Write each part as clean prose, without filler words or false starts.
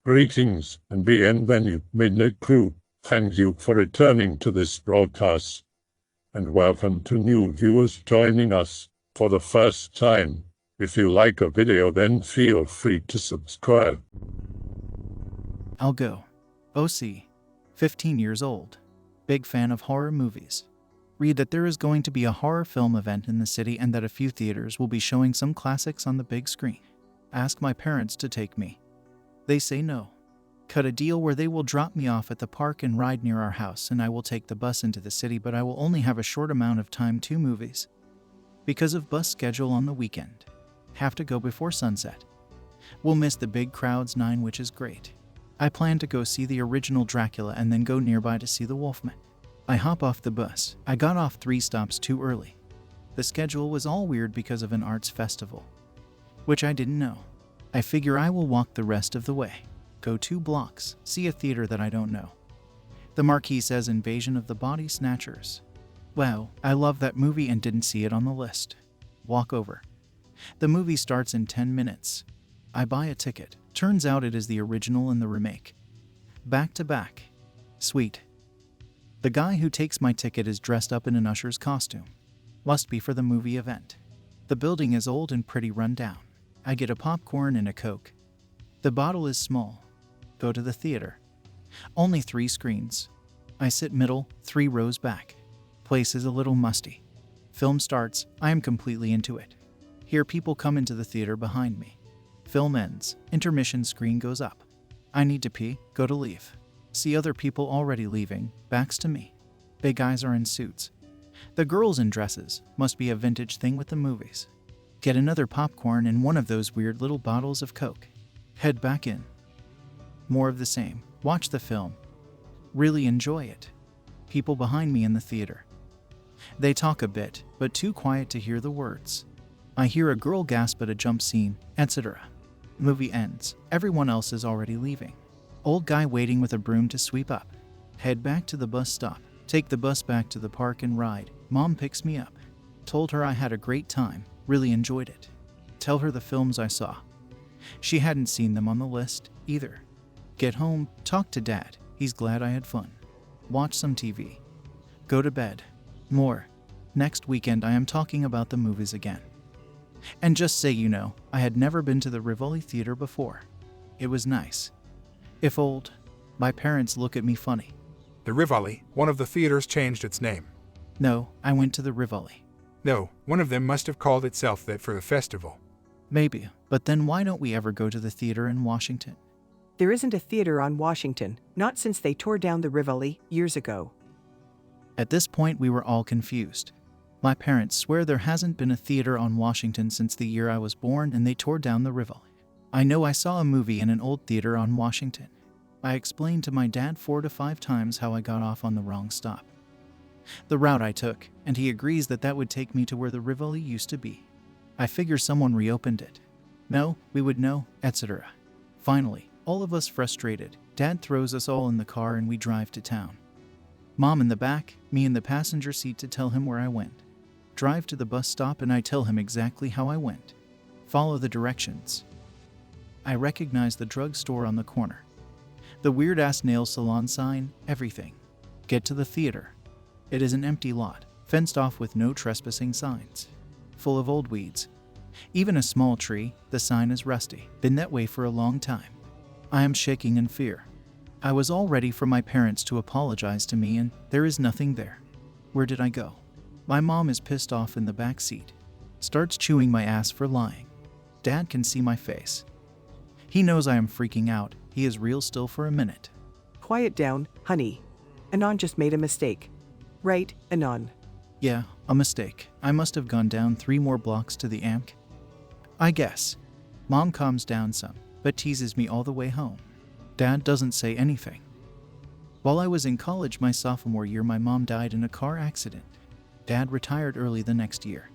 Greetings and bienvenue, Midnight Crew. Thank you for returning to this broadcast, and welcome to new viewers joining us for the first time. If you like a video, then feel free to subscribe. I'll go. OC. 15 years old. Big fan of horror movies. Read that there is going to be a horror film event in the city and that a few theaters will be showing some classics on the big screen. Ask my parents to take me. They say no. Cut a deal where they will drop me off at the park and ride near our house, and I will take the bus into the city, but I will only have a short amount of time to movies. Because of bus schedule on the weekend. Have to go before sunset. We'll miss the big crowds 9, which is great. I plan to go see the original Dracula and then go nearby to see the Wolfman. I hop off the bus. I got off 3 stops too early. The schedule was all weird because of an arts festival, which I didn't know. I figure I will walk the rest of the way. Go 2 blocks, see a theater that I don't know. The marquee says Invasion of the Body Snatchers. Wow, I love that movie and didn't see it on the list. Walk over. The movie starts in 10 minutes. I buy a ticket. Turns out it is the original and the remake. Back to back. Sweet. The guy who takes my ticket is dressed up in an usher's costume. Must be for the movie event. The building is old and pretty run down. I get a popcorn and a Coke. The bottle is small. Go to the theater. Only 3 screens. I sit middle, 3 rows back. Place is a little musty. Film starts. I am completely into it. Hear people come into the theater behind me. Film ends. Intermission screen goes up. I need to pee. Go to leave. See other people already leaving. Backs to me. Big guys are in suits. The girls in dresses. Must be a vintage thing with the movies. Get another popcorn and one of those weird little bottles of Coke. Head back in. More of the same. Watch the film. Really enjoy it. People behind me in the theater. They talk a bit, but too quiet to hear the words. I hear a girl gasp at a jump scene, etc. Movie ends. Everyone else is already leaving. Old guy waiting with a broom to sweep up. Head back to the bus stop. Take the bus back to the park and ride. Mom picks me up. Told her I had a great time. Really enjoyed it. Tell her the films I saw. She hadn't seen them on the list, either. Get home, talk to Dad. He's glad I had fun. Watch some TV. Go to bed. More. Next weekend I am talking about the movies again. And just say you know, I had never been to the Rivoli Theater before. It was nice. If old, my parents look at me funny. The Rivoli, one of the theaters, changed its name. No, I went to the Rivoli. No, one of them must have called itself that for the festival. Maybe, but then why don't we ever go to the theater in Washington? There isn't a theater on Washington, not since they tore down the Rivoli years ago. At this point we were all confused. My parents swear there hasn't been a theater on Washington since the year I was born and they tore down the Rivoli. I know I saw a movie in an old theater on Washington. I explained to my dad 4 to 5 times how I got off on the wrong stop. The route I took, and he agrees that that would take me to where the Rivoli used to be. I figure someone reopened it. No, we would know, etc. Finally, all of us frustrated, Dad throws us all in the car and we drive to town. Mom in the back, me in the passenger seat to tell him where I went. Drive to the bus stop and I tell him exactly how I went. Follow the directions. I recognize the drugstore on the corner. The weird-ass nail salon sign, everything. Get to the theater. It is an empty lot, fenced off with no trespassing signs. Full of old weeds. Even a small tree, the sign is rusty. Been that way for a long time. I am shaking in fear. I was all ready for my parents to apologize to me and there is nothing there. Where did I go? My mom is pissed off in the back seat. Starts chewing my ass for lying. Dad can see my face. He knows I am freaking out. He is real still for a minute. Quiet down, honey. Anon just made a mistake. Right, Anon? Yeah, a mistake. I must have gone down 3 more blocks to the AMC. I guess. Mom calms down some, but teases me all the way home. Dad doesn't say anything. While I was in college my sophomore year, my mom died in a car accident. Dad retired early the next year.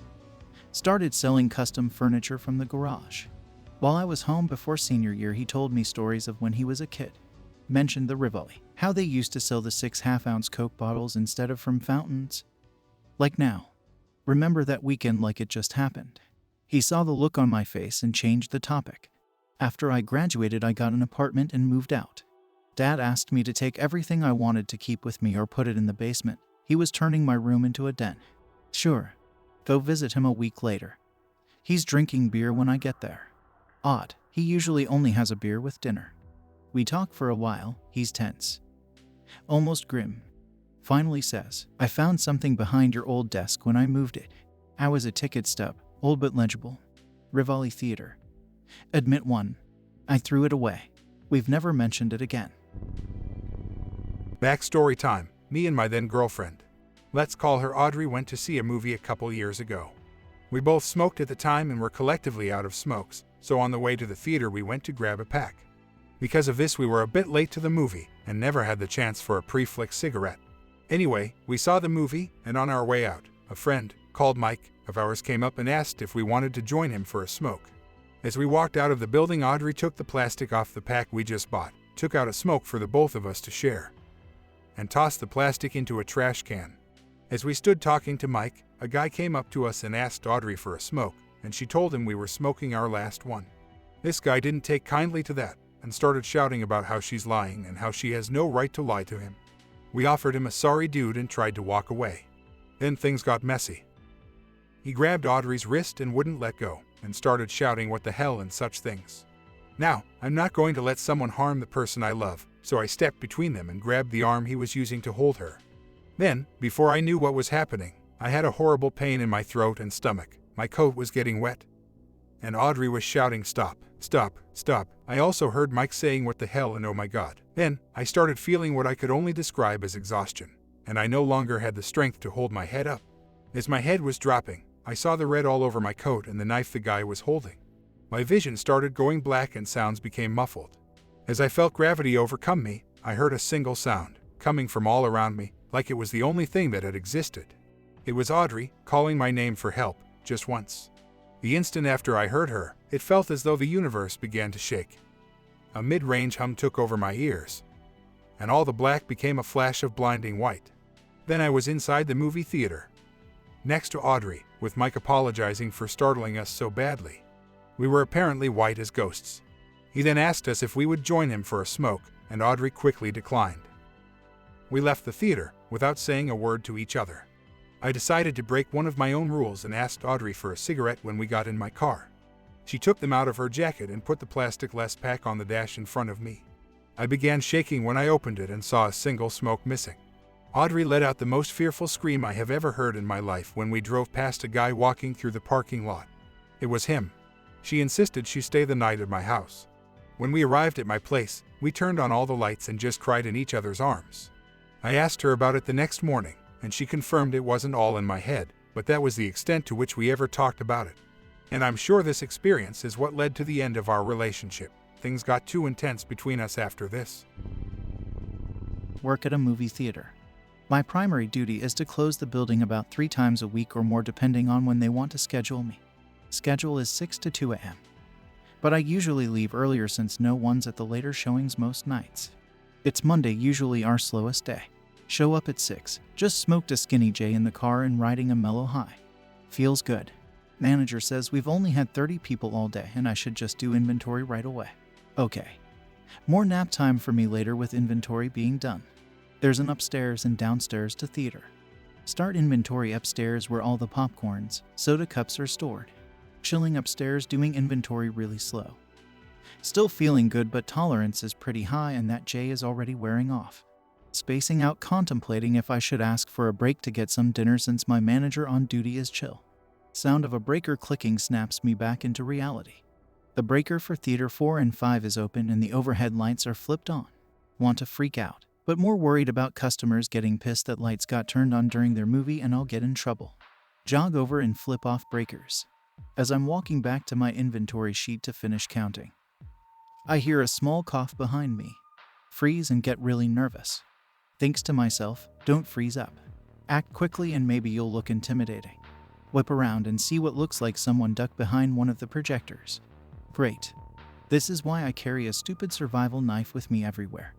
Started selling custom furniture from the garage. While I was home before senior year, he told me stories of when he was a kid. Mentioned the Rivoli, how they used to sell the 6 half-ounce Coke bottles instead of from fountains. Like now. Remember that weekend like it just happened. He saw the look on my face and changed the topic. After I graduated, I got an apartment and moved out. Dad asked me to take everything I wanted to keep with me or put it in the basement. He was turning my room into a den. Sure. Go visit him a week later. He's drinking beer when I get there. Odd, he usually only has a beer with dinner. We talk for a while, he's tense. Almost grim. Finally says, I found something behind your old desk when I moved it. I was a ticket stub, old but legible. Rivoli Theater. Admit one. I threw it away. We've never mentioned it again. Backstory time. Me and my then girlfriend, let's call her Audrey, went to see a movie a couple years ago. We both smoked at the time and were collectively out of smokes, so on the way to the theater we went to grab a pack. Because of this we were a bit late to the movie and never had the chance for a pre-flick cigarette. Anyway, we saw the movie, and on our way out, a friend, called Mike, of ours came up and asked if we wanted to join him for a smoke. As we walked out of the building, Audrey took the plastic off the pack we just bought, took out a smoke for the both of us to share, and tossed the plastic into a trash can. As we stood talking to Mike, a guy came up to us and asked Audrey for a smoke, and she told him we were smoking our last one. This guy didn't take kindly to that, and started shouting about how she's lying and how she has no right to lie to him. We offered him a sorry dude and tried to walk away. Then things got messy. He grabbed Audrey's wrist and wouldn't let go, and started shouting what the hell and such things. Now, I'm not going to let someone harm the person I love, so I stepped between them and grabbed the arm he was using to hold her. Then, before I knew what was happening, I had a horrible pain in my throat and stomach. My coat was getting wet. And Audrey was shouting, "Stop, stop, stop." I also heard Mike saying what the hell and oh my god. Then, I started feeling what I could only describe as exhaustion, and I no longer had the strength to hold my head up. As my head was dropping, I saw the red all over my coat and the knife the guy was holding. My vision started going black and sounds became muffled. As I felt gravity overcome me, I heard a single sound, coming from all around me, like it was the only thing that had existed. It was Audrey, calling my name for help, just once. The instant after I heard her, it felt as though the universe began to shake. A mid-range hum took over my ears, and all the black became a flash of blinding white. Then I was inside the movie theater, next to Audrey, with Mike apologizing for startling us so badly. We were apparently white as ghosts. He then asked us if we would join him for a smoke, and Audrey quickly declined. We left the theater without saying a word to each other. I decided to break one of my own rules and asked Audrey for a cigarette when we got in my car. She took them out of her jacket and put the plastic-less pack on the dash in front of me. I began shaking when I opened it and saw a single smoke missing. Audrey let out the most fearful scream I have ever heard in my life when we drove past a guy walking through the parking lot. It was him. She insisted she stay the night at my house. When we arrived at my place, we turned on all the lights and just cried in each other's arms. I asked her about it the next morning, and she confirmed it wasn't all in my head, but that was the extent to which we ever talked about it. And I'm sure this experience is what led to the end of our relationship. Things got too intense between us after this. Work at a movie theater. My primary duty is to close the building about 3 times a week or more depending on when they want to schedule me. Schedule is 6 to 2 a.m. But I usually leave earlier since no one's at the later showings most nights. It's Monday, usually our slowest day. Show up at 6, just smoked a Skinny J in the car and riding a mellow high. Feels good. Manager says we've only had 30 people all day and I should just do inventory right away. Okay. More nap time for me later with inventory being done. There's an upstairs and downstairs to theater. Start inventory upstairs where all the popcorns, soda cups are stored. Chilling upstairs doing inventory really slow. Still feeling good but tolerance is pretty high and that J is already wearing off. Spacing out contemplating if I should ask for a break to get some dinner since my manager on duty is chill. Sound of a breaker clicking snaps me back into reality. The breaker for Theater 4 and 5 is open and the overhead lights are flipped on. Want to freak out, but more worried about customers getting pissed that lights got turned on during their movie and I'll get in trouble. Jog over and flip off breakers. As I'm walking back to my inventory sheet to finish counting, I hear a small cough behind me. Freeze and get really nervous. Thinks to myself, don't freeze up. Act quickly and maybe you'll look intimidating. Whip around and see what looks like someone ducked behind one of the projectors. Great. This is why I carry a stupid survival knife with me everywhere.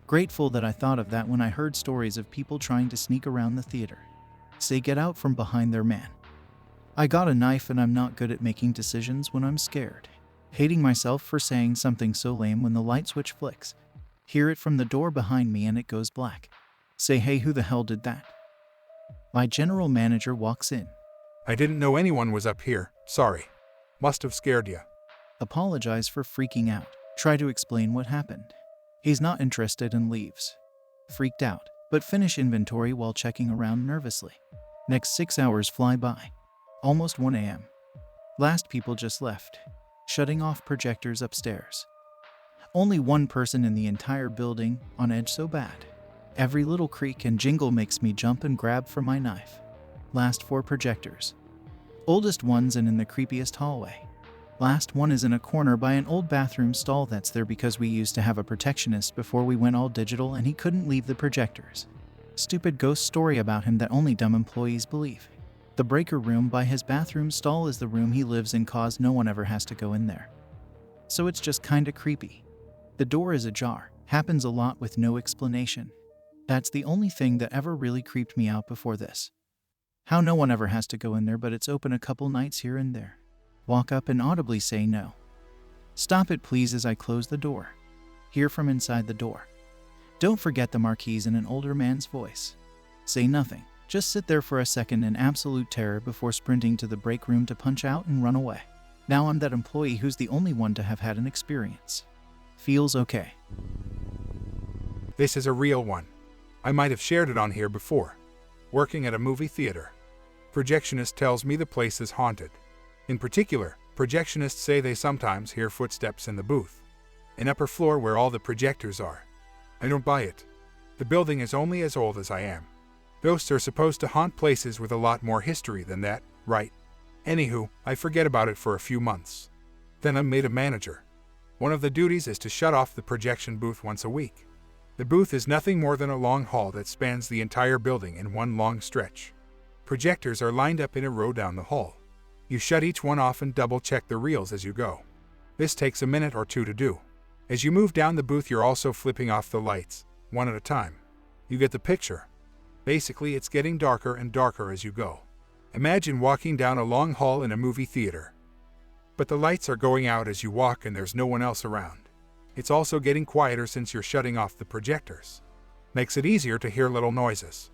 Grateful that I thought of that when I heard stories of people trying to sneak around the theater. Say get out from behind their man. I got a knife and I'm not good at making decisions when I'm scared. Hating myself for saying something so lame when the light switch flicks. Hear it from the door behind me and it goes black. Say, hey, who the hell did that? My general manager walks in. I didn't know anyone was up here. Sorry. Must have scared you. Apologize for freaking out. Try to explain what happened. He's not interested and leaves. Freaked out, but finish inventory while checking around nervously. Next 6 hours fly by. Almost 1 a.m. Last people just left. Shutting off projectors upstairs. Only one person in the entire building, on edge so bad. Every little creak and jingle makes me jump and grab for my knife. Last 4 projectors. Oldest one's in the creepiest hallway. Last one is in a corner by an old bathroom stall that's there because we used to have a Projectionist before we went all digital and he couldn't leave the projectors. Stupid ghost story about him that only dumb employees believe. The breaker room by his bathroom stall is the room he lives in cause no one ever has to go in there. So it's just kinda creepy. The door is ajar, happens a lot with no explanation. That's the only thing that ever really creeped me out before this. How no one ever has to go in there but it's open a couple nights here and there. Walk up and audibly say no. Stop it please as I close the door. Hear from inside the door. Don't forget the marquees in an older man's voice. Say nothing. Just sit there for a second in absolute terror before sprinting to the break room to punch out and run away. Now I'm that employee who's the only one to have had an experience. Feels okay. This is a real one. I might have shared it on here before. Working at a movie theater. Projectionist tells me the place is haunted. In particular, projectionists say they sometimes hear footsteps in the booth. An upper floor where all the projectors are. I don't buy it. The building is only as old as I am. Ghosts are supposed to haunt places with a lot more history than that, right? Anywho, I forget about it for a few months. Then I'm made a manager. One of the duties is to shut off the projection booth once a week. The booth is nothing more than a long hall that spans the entire building in one long stretch. Projectors are lined up in a row down the hall. You shut each one off and double-check the reels as you go. This takes a minute or two to do. As you move down the booth, you're also flipping off the lights, one at a time. You get the picture. Basically, it's getting darker and darker as you go. Imagine walking down a long hall in a movie theater. But the lights are going out as you walk and there's no one else around. It's also getting quieter since you're shutting off the projectors. Makes it easier to hear little noises.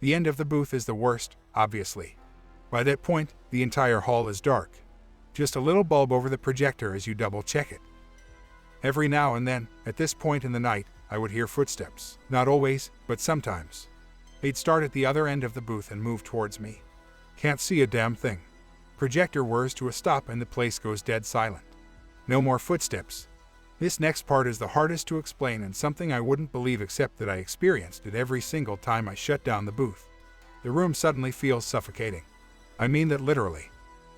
The end of the booth is the worst, obviously. By that point, the entire hall is dark. Just a little bulb over the projector as you double-check it. Every now and then, at this point in the night, I would hear footsteps. Not always, but sometimes. They'd start at the other end of the booth and move towards me. Can't see a damn thing. Projector whirs to a stop and the place goes dead silent. No more footsteps. This next part is the hardest to explain and something I wouldn't believe except that I experienced it every single time I shut down the booth. The room suddenly feels suffocating. I mean that literally.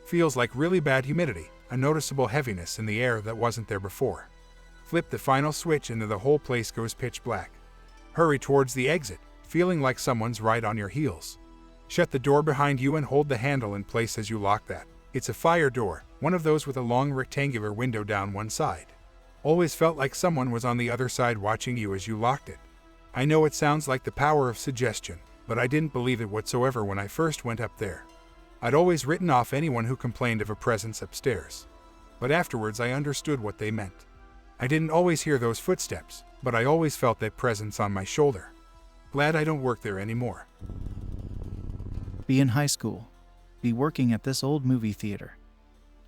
Feels like really bad humidity, a noticeable heaviness in the air that wasn't there before. Flip the final switch and the whole place goes pitch black. Hurry towards the exit, feeling like someone's right on your heels. Shut the door behind you and hold the handle in place as you lock that. It's a fire door, one of those with a long rectangular window down one side. Always felt like someone was on the other side watching you as you locked it. I know it sounds like the power of suggestion, but I didn't believe it whatsoever when I first went up there. I'd always written off anyone who complained of a presence upstairs. But afterwards I understood what they meant. I didn't always hear those footsteps, but I always felt that presence on my shoulder. Glad I don't work there anymore. Be in high school. Be working at this old movie theater.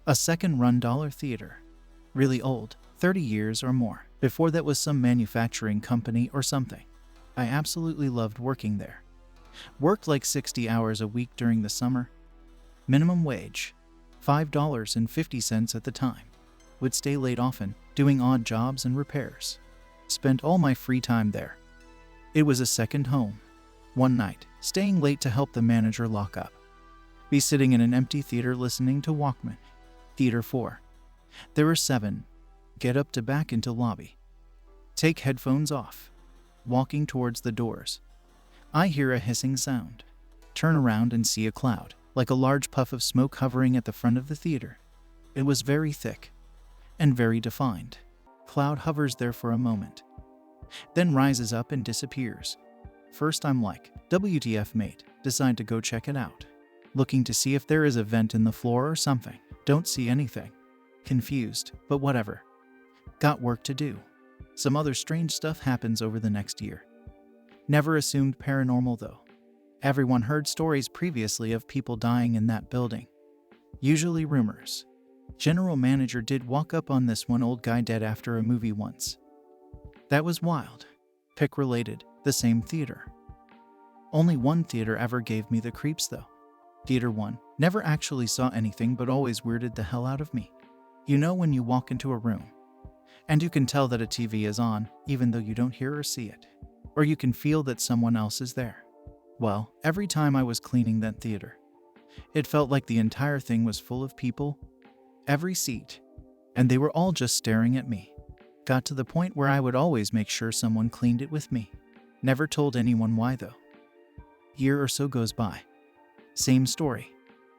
A second-run dollar theater. Really old, 30 years or more. Before that was some manufacturing company or something. I absolutely loved working there. Worked like 60 hours a week during the summer. Minimum wage, $5.50 at the time. Would stay late often, doing odd jobs and repairs. Spent all my free time there. It was a second home. One night, staying late to help the manager lock up. Be sitting in an empty theater listening to Walkman. Theater 4. There were 7. Get up to back into lobby. Take headphones off. Walking towards the doors. I hear a hissing sound. Turn around and see a cloud, like a large puff of smoke hovering at the front of the theater. It was very thick and very defined. Cloud hovers there for a moment, then rises up and disappears. First I'm like, WTF mate, decide to go check it out. Looking to see if there is a vent in the floor or something. Don't see anything. Confused, but whatever. Got work to do. Some other strange stuff happens over the next year. Never assumed paranormal though. Everyone heard stories previously of people dying in that building. Usually rumors. General manager did walk up on this one old guy dead after a movie once. That was wild. Pick related, the same theater. Only one theater ever gave me the creeps though. Theater 1. Never actually saw anything but always weirded the hell out of me. You know when you walk into a room, and you can tell that a TV is on, even though you don't hear or see it. Or you can feel that someone else is there. Well, every time I was cleaning that theater, it felt like the entire thing was full of people, every seat, and they were all just staring at me. Got to the point where I would always make sure someone cleaned it with me. Never told anyone why though. Year or so goes by. Same story.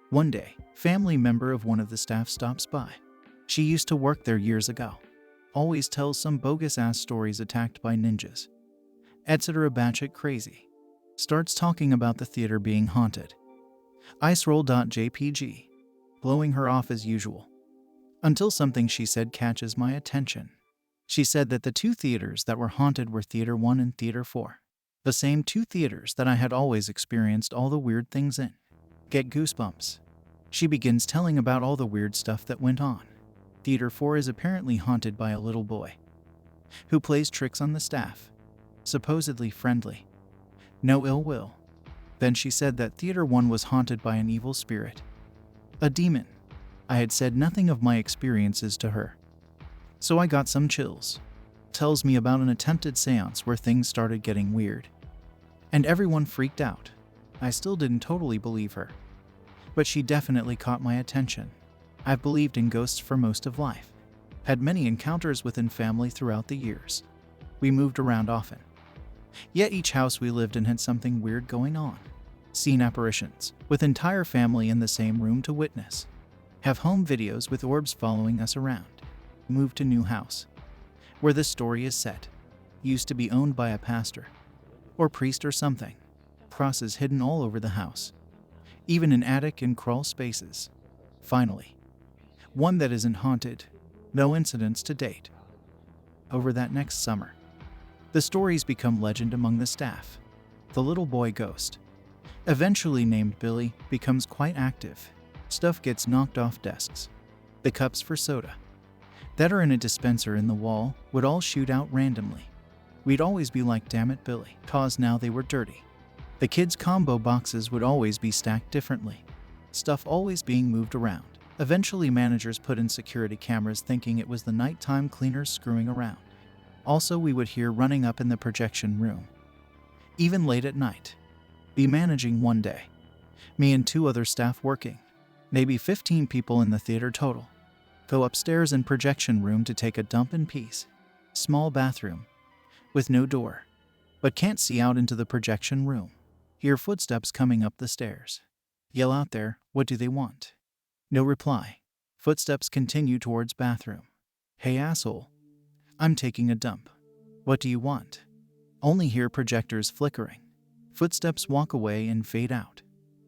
One day, family member of one of the staff stops by. She used to work there years ago. Always tells some bogus ass stories attacked by ninjas, etc. batshit crazy. Starts talking about the theater being haunted. iceroll.jpg. Blowing her off as usual. Until something she said catches my attention. She said that the two theaters that were haunted were Theater 1 and Theater 4. The same two theaters that I had always experienced all the weird things in. Get goosebumps. She begins telling about all the weird stuff that went on. Theater 4 is apparently haunted by a little boy who plays tricks on the staff. Supposedly friendly. No ill will. Then she said that Theater 1 was haunted by an evil spirit. A demon. I had said nothing of my experiences to her. So I got some chills. Tells me about an attempted seance where things started getting weird. And everyone freaked out. I still didn't totally believe her. But she definitely caught my attention. I've believed in ghosts for most of life. Had many encounters within family throughout the years. We moved around often. Yet each house we lived in had something weird going on. Seen apparitions, with entire family in the same room to witness. Have home videos with orbs following us around. Moved to new house, where this story is set. Used to be owned by a pastor, or priest or something. Crosses hidden all over the house. Even in attic and crawl spaces. Finally, one that isn't haunted. No incidents to date. Over that next summer, the stories become legend among the staff. The little boy ghost, eventually named Billy, becomes quite active. Stuff gets knocked off desks. The cups for soda that are in a dispenser in the wall would all shoot out randomly. We'd always be like, damn it, Billy, cause now they were dirty. The kids' combo boxes would always be stacked differently. Stuff always being moved around. Eventually managers put in security cameras thinking it was the nighttime cleaners screwing around. Also we would hear running up in the projection room. Even late at night. Be managing one day. Me and 2 other staff working. Maybe 15 people in the theater total. Go upstairs in projection room to take a dump in peace. Small bathroom. With no door. But can't see out into the projection room. Hear footsteps coming up the stairs. Yell out there, what do they want? No reply. Footsteps continue towards bathroom. Hey asshole. I'm taking a dump. What do you want? Only hear projectors flickering. Footsteps walk away and fade out.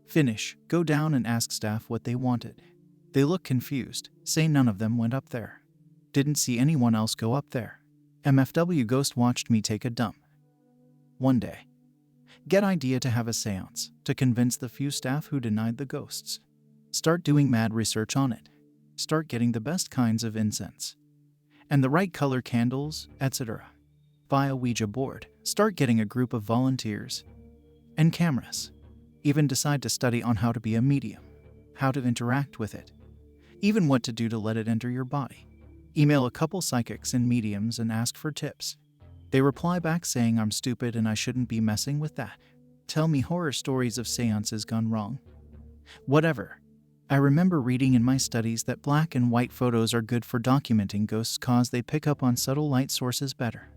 Finish, go down and ask staff what they wanted. They look confused, say none of them went up there. Didn't see anyone else go up there. MFW ghost watched me take a dump. One day. Get idea to have a seance, to convince the few staff who denied the ghosts. Start doing mad research on it. Start getting the best kinds of incense. And the right color candles, etc. Buy a Ouija board. Start getting a group of volunteers. And cameras. Even decide to study on how to be a medium. How to interact with it. Even what to do to let it enter your body. Email a couple psychics and mediums and ask for tips. They reply back saying I'm stupid and I shouldn't be messing with that. Tell me horror stories of seances gone wrong. Whatever. I remember reading in my studies that black and white photos are good for documenting ghosts cause they pick up on subtle light sources better.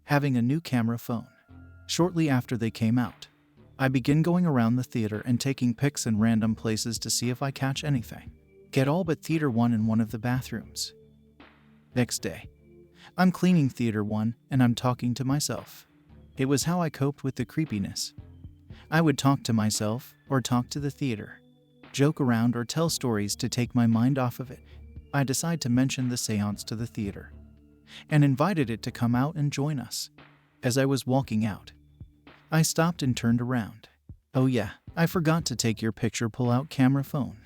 Having a new camera phone. Shortly after they came out, I begin going around the theater and taking pics in random places to see if I catch anything. Get all but Theater 1 in one of the bathrooms. Next day, I'm cleaning Theater 1 and I'm talking to myself. It was how I coped with the creepiness. I would talk to myself or talk to the theater. Joke around or tell stories to take my mind off of it. I decide to mention the seance to the theater and invited it to come out and join us. As I was walking out, I stopped and turned around. "Oh yeah, I forgot to take your picture, pull out camera phone."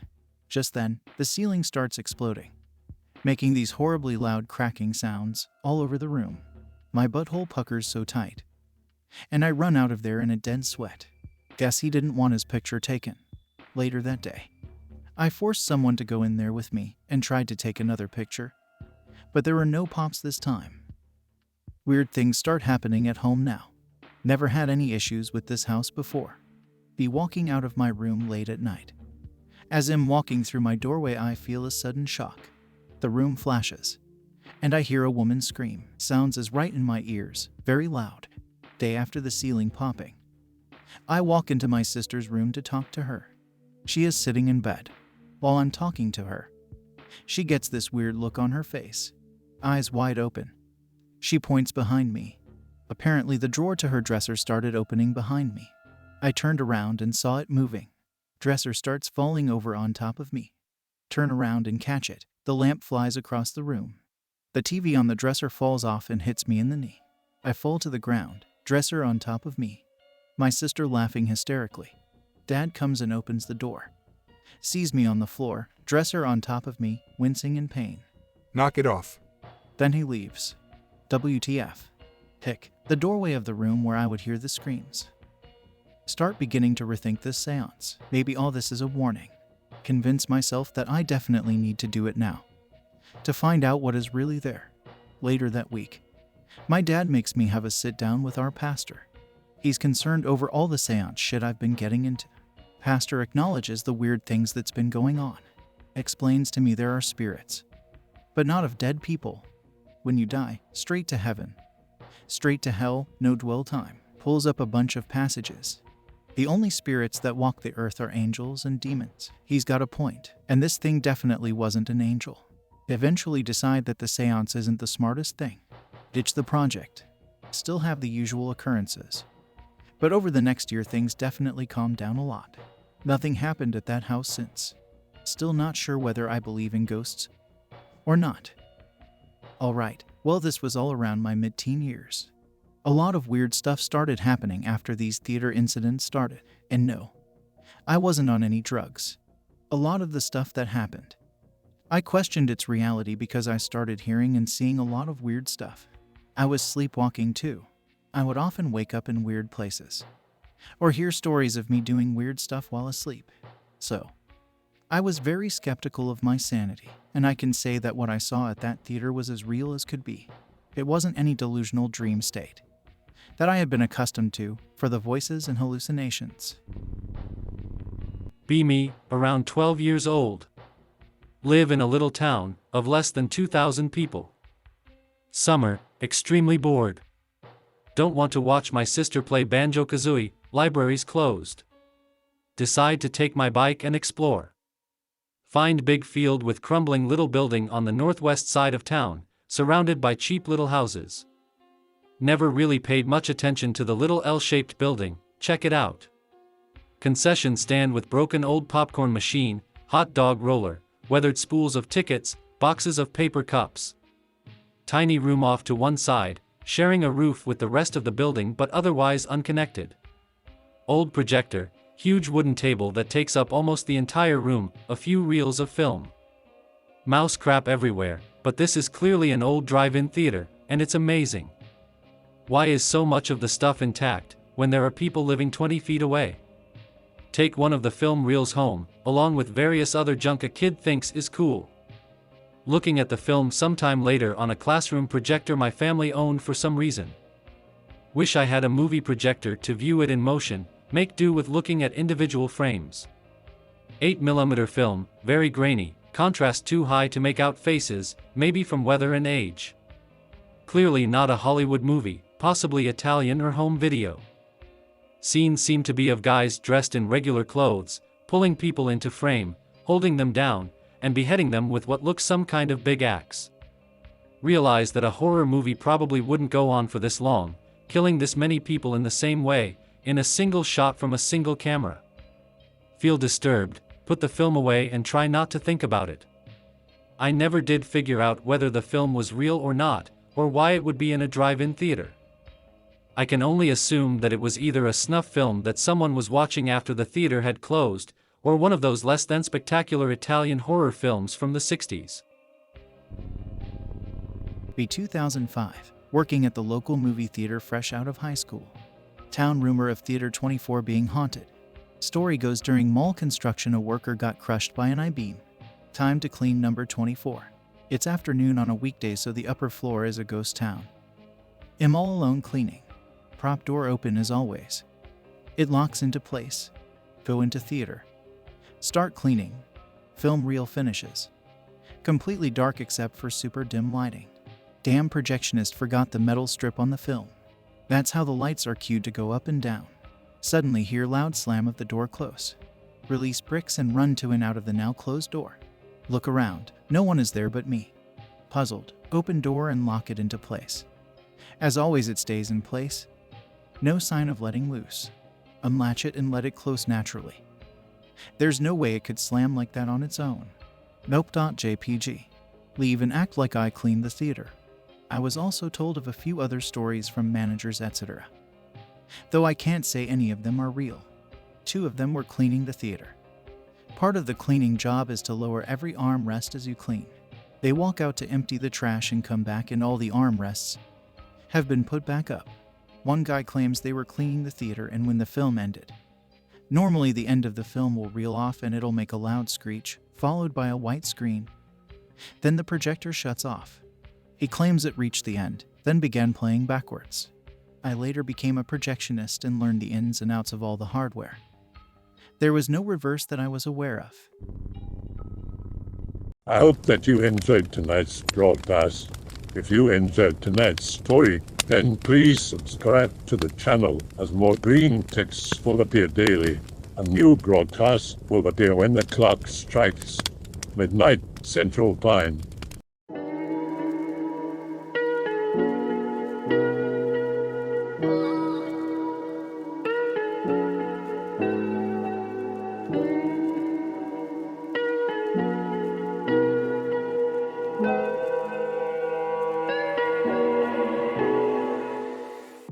Just then, the ceiling starts exploding, making these horribly loud cracking sounds all over the room. My butthole puckers so tight, and I run out of there in a dead sweat. Guess he didn't want his picture taken. Later that day, I forced someone to go in there with me and tried to take another picture, but there were no pops this time. Weird things start happening at home now. Never had any issues with this house before. Be walking out of my room late at night. As I'm walking through my doorway, I feel a sudden shock. The room flashes, and I hear a woman scream. Sounds is right in my ears, very loud. Day after the ceiling popping, I walk into my sister's room to talk to her. She is sitting in bed. While I'm talking to her, she gets this weird look on her face, eyes wide open. She points behind me. Apparently the drawer to her dresser started opening behind me. I turned around and saw it moving. Dresser starts falling over on top of me. Turn around and catch it. The lamp flies across the room. The TV on the dresser falls off and hits me in the knee. I fall to the ground, dresser on top of me. My sister laughing hysterically. Dad comes and opens the door. Sees me on the floor, dresser on top of me, wincing in pain. Knock it off. Then he leaves. WTF. Hick. The doorway of the room where I would hear the screams. Start beginning to rethink this seance. Maybe all this is a warning. Convince myself that I definitely need to do it now, to find out what is really there. Later that week, my dad makes me have a sit down with our pastor. He's concerned over all the seance shit I've been getting into. Pastor acknowledges the weird things that's been going on. Explains to me there are spirits, but not of dead people. When you die, straight to heaven. Straight to hell, no dwell time. Pulls up a bunch of passages. The only spirits that walk the earth are angels and demons. He's got a point, and this thing definitely wasn't an angel. Eventually decide that the seance isn't the smartest thing. Ditch the project. Still have the usual occurrences. But over the next year things definitely calmed down a lot. Nothing happened at that house since. Still not sure whether I believe in ghosts or not. Alright, well this was all around my mid-teen years. A lot of weird stuff started happening after these theater incidents started, and no, I wasn't on any drugs. A lot of the stuff that happened, I questioned its reality because I started hearing and seeing a lot of weird stuff. I was sleepwalking too. I would often wake up in weird places, or hear stories of me doing weird stuff while asleep. So, I was very skeptical of my sanity, and I can say that what I saw at that theater was as real as could be. It wasn't any delusional dream state that I had been accustomed to for the voices and hallucinations. Be me, around 12 years old. Live in a little town of less than 2,000 people. Summer, extremely bored. Don't want to watch my sister play Banjo-Kazooie, libraries closed. Decide to take my bike and explore. Find big field with crumbling little building on the northwest side of town, surrounded by cheap little houses. Never really paid much attention to the little L-shaped building, check it out. Concession stand with broken old popcorn machine, hot dog roller, weathered spools of tickets, boxes of paper cups. Tiny room off to one side, sharing a roof with the rest of the building but otherwise unconnected. Old projector, huge wooden table that takes up almost the entire room, a few reels of film. Mouse crap everywhere, but this is clearly an old drive-in theater, and it's amazing. Why is so much of the stuff intact, when there are people living 20 feet away? Take one of the film reels home, along with various other junk a kid thinks is cool. Looking at the film sometime later on a classroom projector my family owned for some reason. Wish I had a movie projector to view it in motion, make do with looking at individual frames. 8mm film, very grainy, contrast too high to make out faces, maybe from weather and age. Clearly not a Hollywood movie, possibly Italian or home video. Scenes seem to be of guys dressed in regular clothes, pulling people into frame, holding them down, and beheading them with what looks some kind of big axe. Realize that a horror movie probably wouldn't go on for this long, killing this many people in the same way, in a single shot from a single camera. Feel disturbed, put the film away and try not to think about it. I never did figure out whether the film was real or not, or why it would be in a drive-in theater. I can only assume that it was either a snuff film that someone was watching after the theater had closed, or one of those less than spectacular Italian horror films from the 60s. Be 2005, working at the local movie theater fresh out of high school. Town rumor of Theater 24 being haunted. Story goes during mall construction a worker got crushed by an I-beam. Time to clean number 24. It's afternoon on a weekday, so the upper floor is a ghost town. Am all alone cleaning. Prop door open as always. It locks into place. Go into theater. Start cleaning. Film reel finishes. Completely dark except for super dim lighting. Damn projectionist forgot the metal strip on the film. That's how the lights are cued to go up and down. Suddenly hear loud slam of the door close. Release bricks and run to and out of the now closed door. Look around, no one is there but me. Puzzled, open door and lock it into place. As always it stays in place. No sign of letting loose. Unlatch it and let it close naturally. There's no way it could slam like that on its own. Nope.jpg. Leave and act like I cleaned the theater. I was also told of a few other stories from managers etc. Though I can't say any of them are real. 2 of them were cleaning the theater. Part of the cleaning job is to lower every armrest as you clean. They walk out to empty the trash and come back and all the armrests have been put back up. One guy claims they were cleaning the theater and when the film ended. Normally the end of the film will reel off and it'll make a loud screech, followed by a white screen. Then the projector shuts off. He claims it reached the end, then began playing backwards. I later became a projectionist and learned the ins and outs of all the hardware. There was no reverse that I was aware of. I hope that you enjoyed tonight's broadcast. If you enjoyed tonight's story, then please subscribe to the channel as more green texts will appear daily. A new broadcast will appear when the clock strikes midnight Central Time.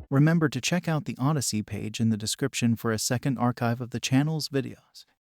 Remember to check out the Odyssey page in the description for a second archive of the channel's videos.